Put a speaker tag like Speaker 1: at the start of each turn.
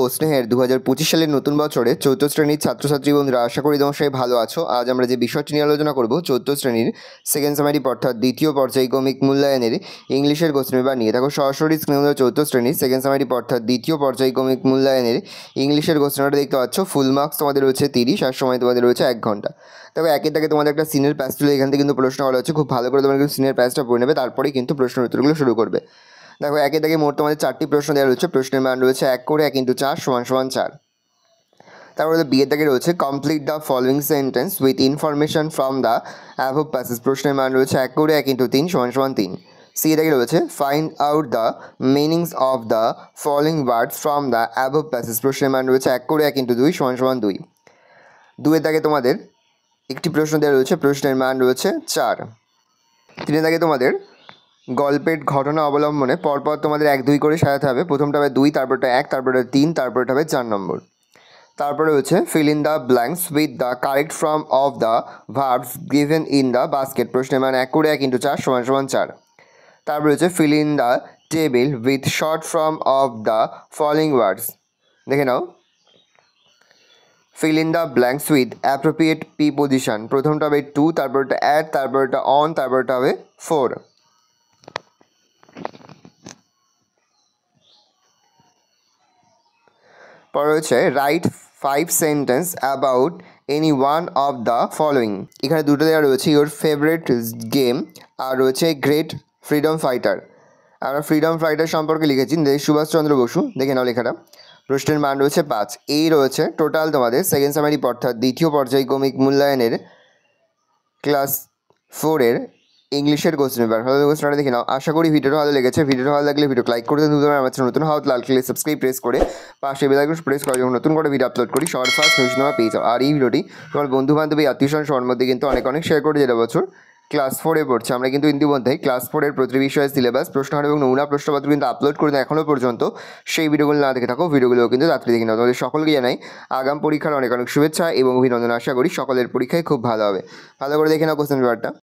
Speaker 1: ও স্নেহের 2025 সালের নতুন বছরে চৌদ্দ শ্রেণীর ছাত্রছাত্রী বন্ধুরা, আশা করি তোমার সবাই ভালো আছো। আজ আমরা যে বিষয়টি নিয়ে আলোচনা করব চৌদ্দ শ্রেণীর সেকেন্ড সামারিপ অর্থাৎ দ্বিতীয় পর্যায়ক্রমিক মূল্যায়নের ইংলিশের কোশ্চেন পেপার নিয়ে। দেখো সরাসরি স্ক্রিনে চৌদ্দ শ্রেণীর সেকেন্ড সামারিপ অর্থাৎ দ্বিতীয় পর্যায়ক্রমিক মূল্যায়নের ইংলিশের কোশ্চেন পেপারটা দেখতে পাচ্ছ। ফুল মার্কস তোমাদের রয়েছে 30 আর সময় তোমাদের রয়েছে 1 ঘন্টা। তবে একে তাকে তোমাদের একটা সিনের প্যাচ তুলে এখান থেকে কিন্তু প্রশ্ন করা হচ্ছে, খুব ভালো করে তোমরা কিন্তু সিনের প্যাচটা পড়ে নেবে, তারপরেই কিন্তু প্রশ্নের উত্তরগুলো শুরু করবে। দেখো একে থেকে মোট তোমাদের 4টি প্রশ্ন দেওয়া রয়েছে। প্রশ্নের মান রয়েছে 1 করে 1 × 4 = 4। তারপরে বিয়ের দাগে রয়েছে complete the following sentence with information from the above passage. প্রশ্নের মান রয়েছে 1 করে 1 × 3 = 3। সি দাগে রয়েছে find out the meanings of the following words from the above passage. প্রশ্নের মান রয়েছে 1 করে 1 × 2 = 2। দুয়ের দাগে তোমাদের একটি প্রশ্ন দেওয়া রয়েছে, প্রশ্নের মান রয়েছে 4। তিনের দাগে তোমাদের গল্পের ঘটনা অবলম্বনে পরপর তোমাদের 1 2 করে সাজাতে হবে। প্রথমটা হবে 2, তারপরটা 1, তারপরটা 3, তারপরটা হবে 4 নম্বর। তারপরে হচ্ছে fill in the blanks with the correct form of the verbs given in the basket. প্রশ্নের মান 1 করে 1 × 4 = 4। তারপরে হচ্ছে fill in the table with short form of the following words. দেখে নাও, fill in the blanks with appropriate preposition. প্রথমটা হবে 2, তারপরটা অ্যাট, তারপরটা অন, তারপরটা হবে 4। পরে হচ্ছে right 5 sentence about any one of the following. এখানে দুটো দেওয়া রয়েছে, ইওর ফেভারিট গেম আর রয়েছে গ্রেট ফ্রিডম ফাইটার। আমরা ফ্রিডম ফাইটার সম্পর্কে লিখেছি সুভাষচন্দ্র বসু। দেখে নাও লেখাটা। প্রশ্নের মান রয়েছে 5। এই রয়েছে টোটাল তোমাদের সেকেন্ড সামারি অর্থাৎ দ্বিতীয় পর্যায়ক্রমিক মূল্যায়নের ক্লাস 4-এর ইংলিশের কোশ্চেন পেপার। ভালো কোশ্চেনটা দেখে নাও। আশা করি ভিডিওটা ভালো লেগেছে। ভিডিওটা ভালো লাগলে ভিডিও লাইক করে দিন। আমার চ্যানেল নতুন হওয়া লাল ক্লিক সাবস্ক্রাইব প্রেস করে পাশে বেল আইকন প্রেস করে যখন নতুন করে ভিডিও আপলোড করি সবার ফার্স্ট নিউজ পেয়ে যাও। আর এই ভিডিওটি তোমার বন্ধু বান্ধবী আত্মীয়স্বজন সবার মধ্যে কিন্তু অনেক শেয়ার করে যেটা বছর ক্লাস 4-এ পড়ছে। আমরা কিন্তু ইতিমধ্যেই ক্লাস 4-এর প্রতি বিষয়ের সিলেবাস, প্রশ্নহার এবং নমুনা প্রশ্নপত্র কিন্তু আপলোড করে দেয় এখনও পর্যন্ত। সেই ভিডিওগুলো না দেখে থাকো, ভিডিওগুলো কিন্তু তাড়াতাড়ি দেখে নাও। তোমাদের সকলকে জানাই আগাম পরীক্ষার অনেক শুভেচ্ছা এবং অভিনন্দন। আশা করি সকলের পরীক্ষায় খুব ভালো হবে। ভালো করে দেখে নাও কোশ্চেন পেপারটা।